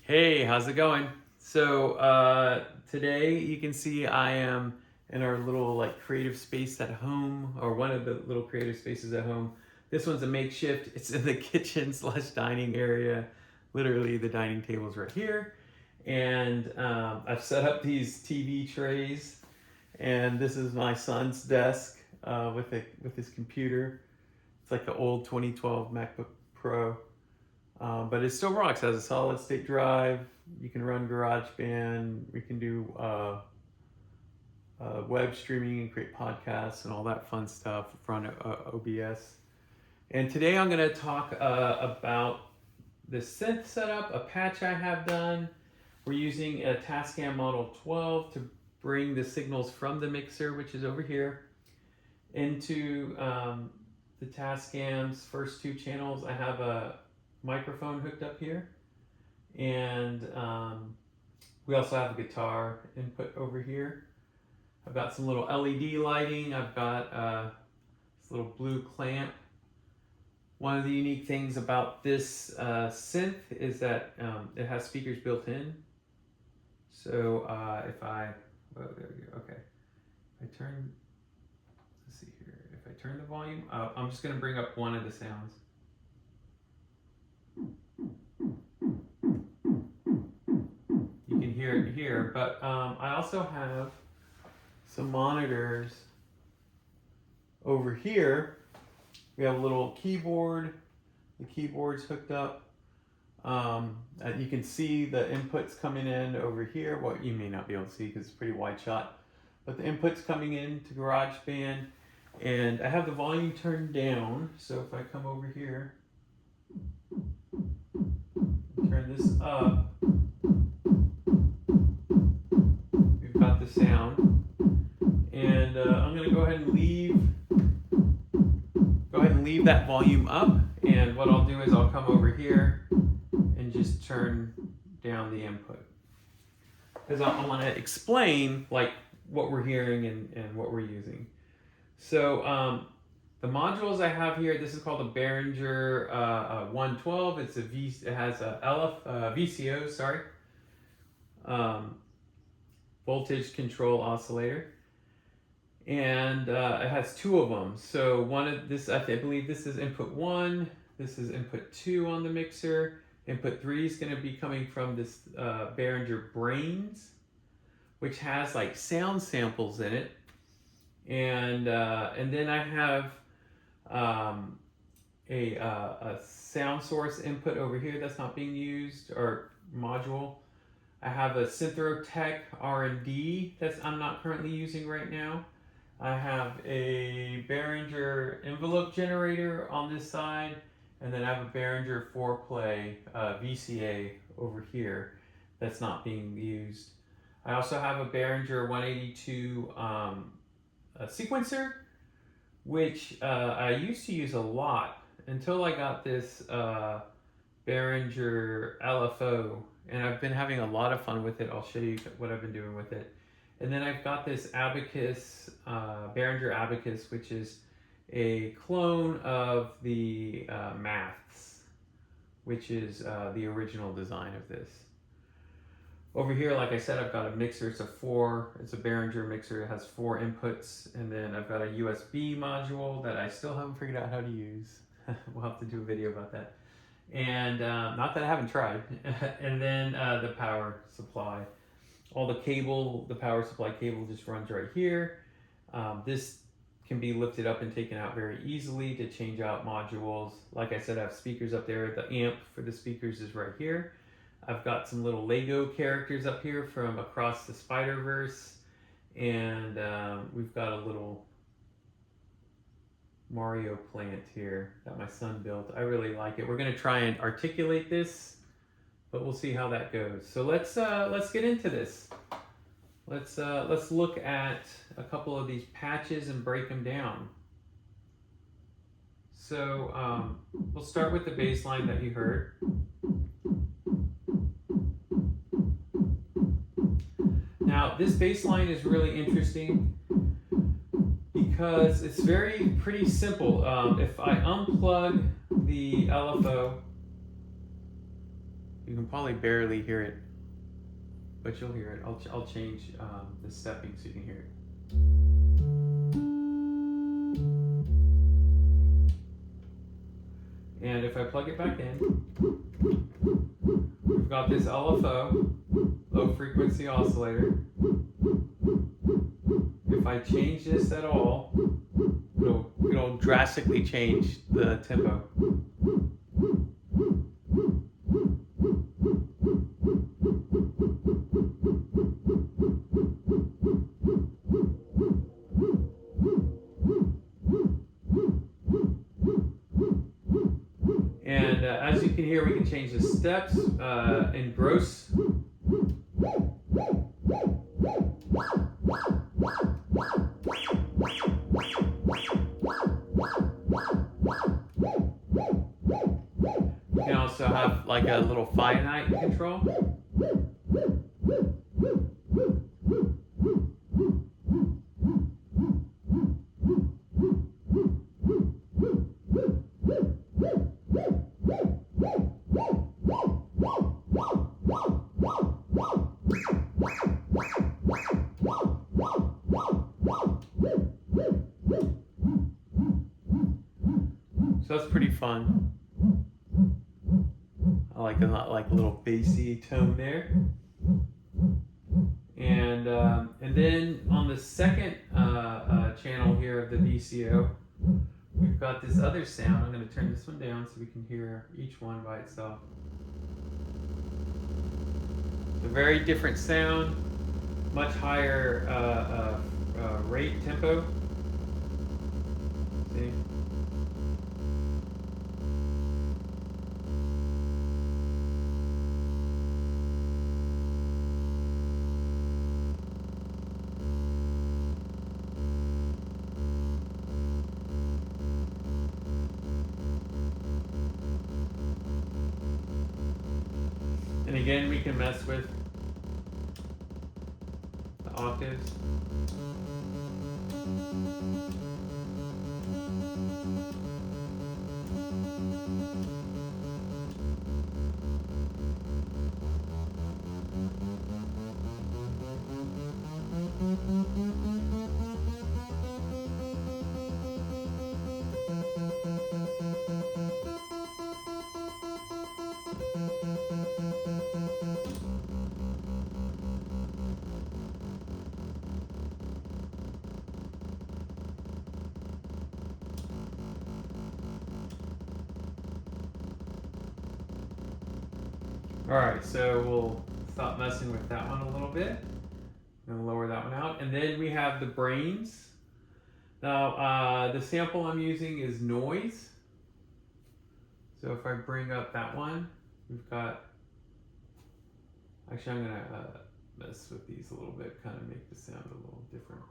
Hey, how's it going? So today you can see I am in our little like creative space at home, or one of the little creative spaces at home. This one's a makeshift. It's in the kitchen slash dining area. Literally, the dining table's right here, and I've set up these TV trays, and this is my son's desk with his computer. It's like the old 2012 MacBook Pro. But it still rocks. It has a solid state drive. You can run GarageBand. We can do web streaming and create podcasts and all that fun stuff. Run OBS. And today I'm going to talk about the synth setup, a patch I have done. We're using a Tascam Model 12 to bring the signals from the mixer, which is over here, into the Tascam's first two channels. I have a microphone hooked up here, and we also have a guitar input over here. I've got some little LED lighting. I've got this little blue clamp. One of the unique things about this synth is that it has speakers built in. So if I, oh, there we go, okay. If I turn, let's see here, if I turn the volume up, I'm just gonna bring up one of the sounds. You can hear it here, but I also have some monitors over here. We have a little keyboard. The keyboard's hooked up. You can see the inputs coming in over here. Well, you may not be able to see because it's a pretty wide shot, but the inputs coming in to GarageBand, and I have the volume turned down. So if I come over here, turn this up, we've got the sound, and I'm going to go ahead and leave that volume up, and what I'll do is I'll come over here and just turn down the input, because I want to explain like what we're hearing and what we're using. So the modules I have here, this is called a Behringer 112. It has a VCO, sorry, voltage control oscillator, and it has two of them. So one of this, I believe this is input 1. This is input 2 on the mixer. Input 3 is going to be coming from this Behringer Brains, which has like sound samples in it, and then I have a sound source input over here that's not being used, or module. I have a Synth R&D that's I'm not currently using right now. I have a Behringer envelope generator on this side, and then I have a Behringer 4-play VCA over here that's not being used. I also have a Behringer 182 a sequencer, which I used to use a lot until I got this Behringer LFO, and I've been having a lot of fun with it. I'll show you what I've been doing with it. And then I've got this Abacus, Behringer Abacus, which is a clone of the Maths, which is the original design of this. Over here, like I said, I've got a mixer. It's a Behringer mixer. It has 4 inputs, and then I've got a USB module that I still haven't figured out how to use. We'll have to do a video about that. And not that I haven't tried. And then the power supply. All the cable, the power supply cable just runs right here. This can be lifted up and taken out very easily to change out modules. Like I said, I have speakers up there. The amp for the speakers is right here. I've got some little Lego characters up here from Across the Spider-Verse, and we've got a little Mario plant here that my son built. I really like it. We're going to try and articulate this, but we'll see how that goes. So let's get into this. Let's look at a couple of these patches and break them down. So we'll start with the bass line that you heard. Now this bass line is really interesting because it's pretty simple. If I unplug the LFO, you can probably barely hear it, but you'll hear it. I'll change the stepping so you can hear it. And if I plug it back in, we've got this LFO, low frequency oscillator. If I change this at all, it'll drastically change the tempo. And as you can hear, we can change the steps in gross. You can also have like a little finite control. So that's pretty fun. I like a little bassy tone there. And then on the second channel here of the VCO, we've got this other sound. I'm going to turn this one down so we can hear each one by itself. It's a very different sound, much higher rate, tempo. See? And again, we can mess with the octaves. Alright, so we'll stop messing with that one a little bit. I'm going to lower that one out. And then we have the brains. Now, the sample I'm using is noise. So if I bring up that one, we've got... Actually, I'm going to mess with these a little bit, kind of make the sound a little different.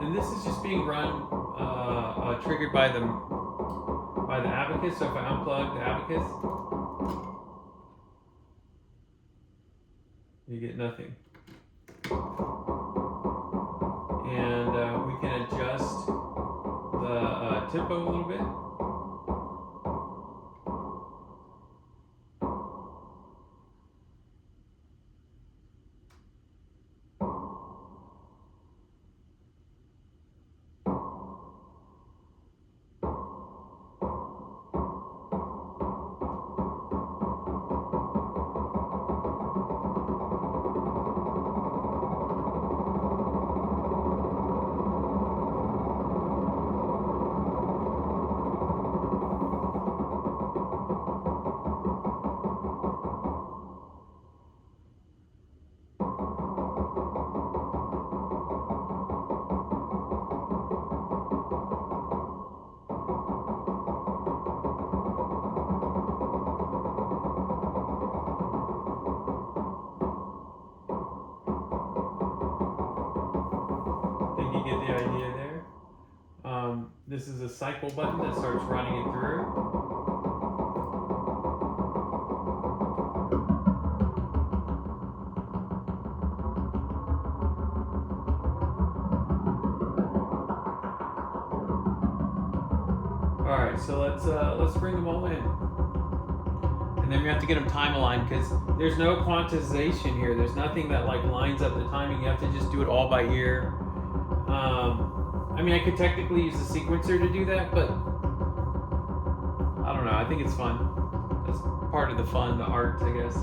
And this is just being run, triggered by the abacus. So if I unplug the abacus, you get nothing. And we can adjust the tempo a little bit. This is a cycle button that starts running it through. Alright, so let's bring them all in. And then we have to get them time aligned because there's no quantization here. There's nothing that like lines up the timing. You have to just do it all by ear. I mean, I could technically use the sequencer to do that, but I don't know. I think it's fun. That's part of the fun, the art, I guess.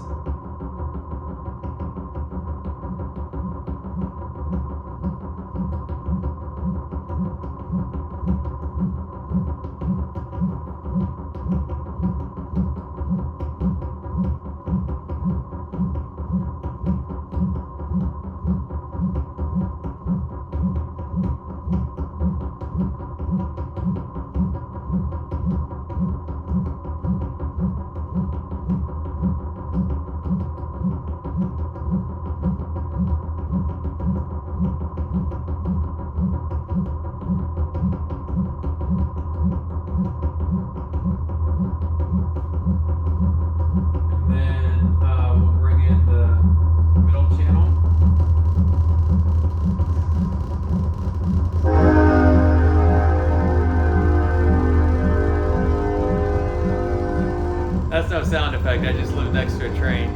That's no sound effect, I just live next to a train.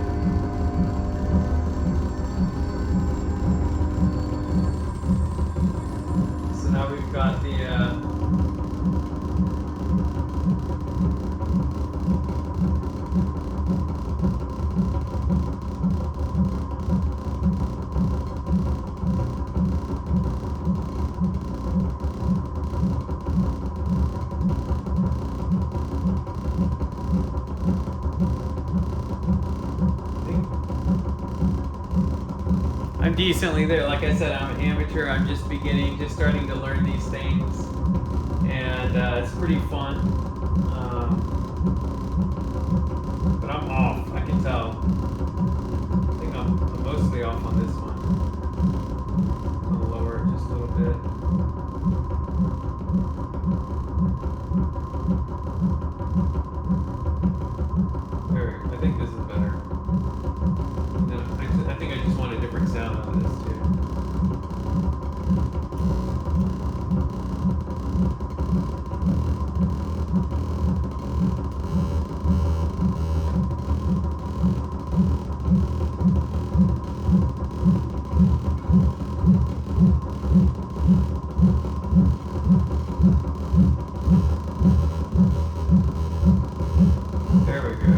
So now we've got the I'm decently there. Like I said, I'm an amateur. I'm just starting to learn these things, and it's pretty fun. But I'm off. I can tell. I think I'm mostly off on this one. I'll lower it just a little bit. There. I think this is better. I think I just want a different sound out of this too. There we go.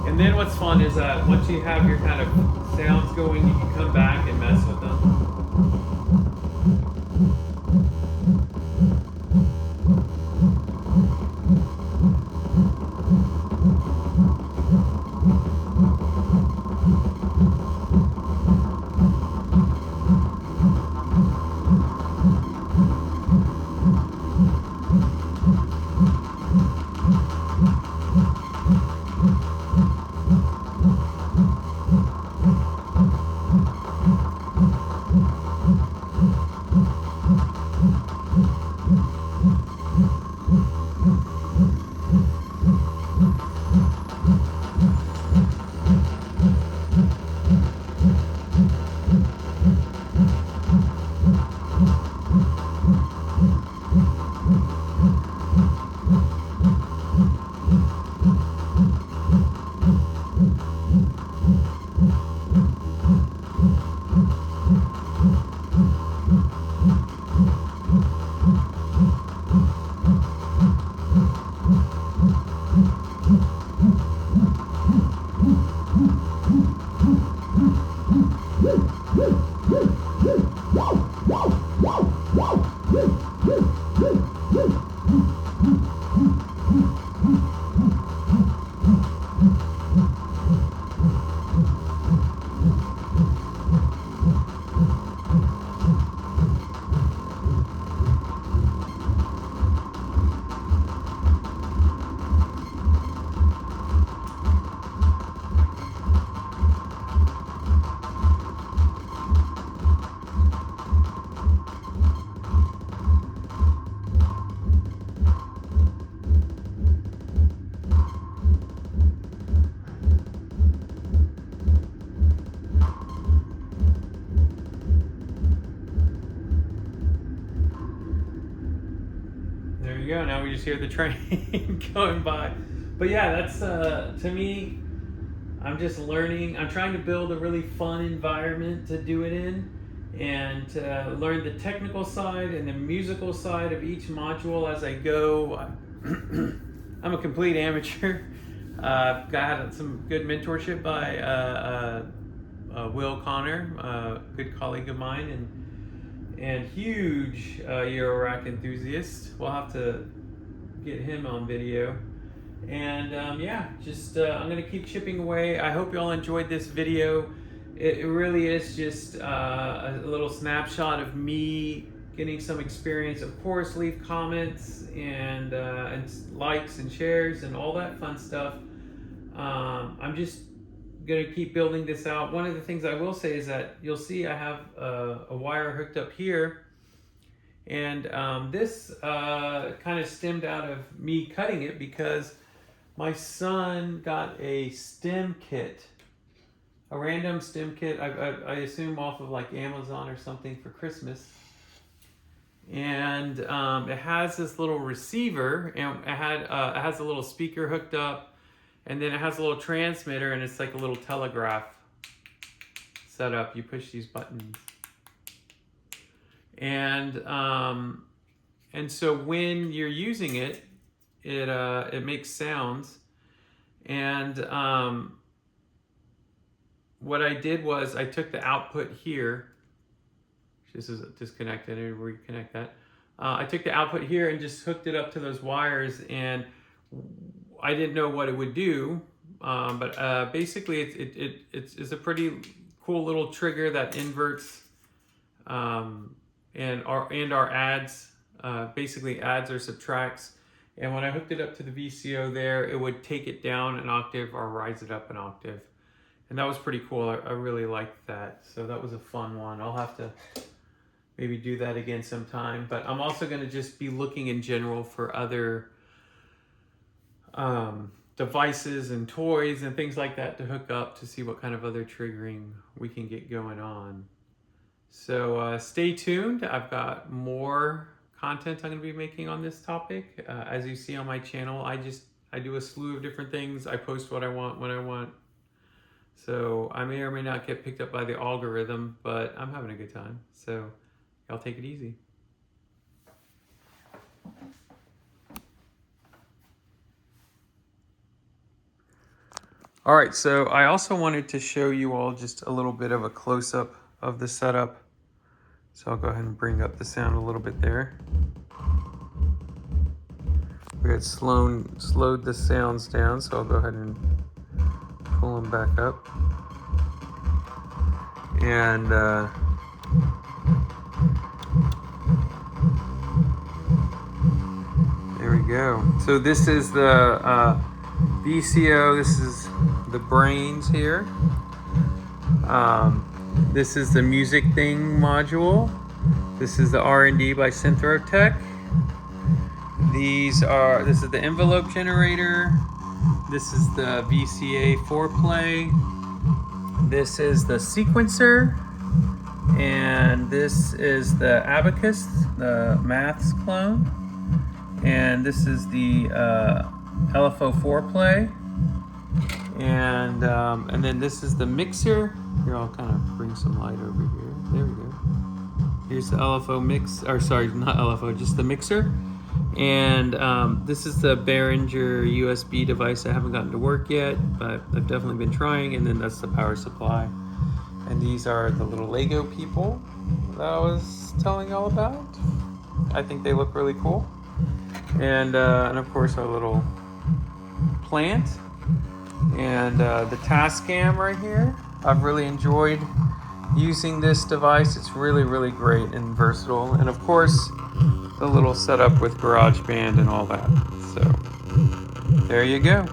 And then what's fun is that once you have your kind of sounds going, you can come back and mess with them. There you go. Now we just hear the train going by. But yeah, that's to me, I'm just learning. I'm trying to build a really fun environment to do it in, and to learn the technical side and the musical side of each module as I go. I'm a complete amateur. I've got some good mentorship by Will Connor, a good colleague of mine, and huge Eurorack enthusiast. We'll have to get him on video. And yeah, just I'm gonna keep chipping away. I hope you all enjoyed this video. It really is just a little snapshot of me getting some experience. Of course, leave comments and likes and shares and all that fun stuff. I'm just gonna keep building this out. One of the things I will say is that you'll see I have a wire hooked up here, and this kind of stemmed out of me cutting it because my son got a stem kit, a random stem kit, I assume off of like Amazon or something for Christmas. And it has this little receiver, and it has a little speaker hooked up, and then it has a little transmitter, and it's like a little telegraph setup. You push these buttons. And so when you're using it, it makes sounds. And what I did was I took the output here. This is disconnected. I reconnect that. I took the output here and just hooked it up to those wires, and I didn't know what it would do, but basically it's a pretty cool little trigger that inverts and our adds, basically adds or subtracts. And when I hooked it up to the VCO there, it would take it down an octave or rise it up an octave. And that was pretty cool. I really liked that. So that was a fun one. I'll have to maybe do that again sometime. But I'm also going to just be looking in general for other devices and toys and things like that to hook up to see what kind of other triggering we can get going on. So stay tuned. I've got more content I'm going to be making on this topic. As you see on my channel, I do a slew of different things. I post what I want when I want. So I may or may not get picked up by the algorithm, but I'm having a good time. So y'all take it easy. All right, so I also wanted to show you all just a little bit of a close-up of the setup. So I'll go ahead and bring up the sound a little bit there. We had slowed the sounds down, so I'll go ahead and pull them back up. And there we go. So this is the VCO, this is the brains here. This is the music thing module. This is the R&D by Synth. This is the envelope generator. This is the VCA 4-play. This is the sequencer. And this is the abacus, the maths clone. And this is the LFO 4-play. And then this is the mixer. Here, I'll kind of bring some light over here. There we go. Here's the LFO mix, or sorry, not LFO, just the mixer. And this is the Behringer USB device. I haven't gotten to work yet, but I've definitely been trying. And then that's the power supply. And these are the little Lego people that I was telling y'all about. I think they look really cool. And of course our little plant and the Tascam right here. I've really enjoyed using this device. It's really, really great and versatile. And of course, the little setup with GarageBand and all that. So there you go.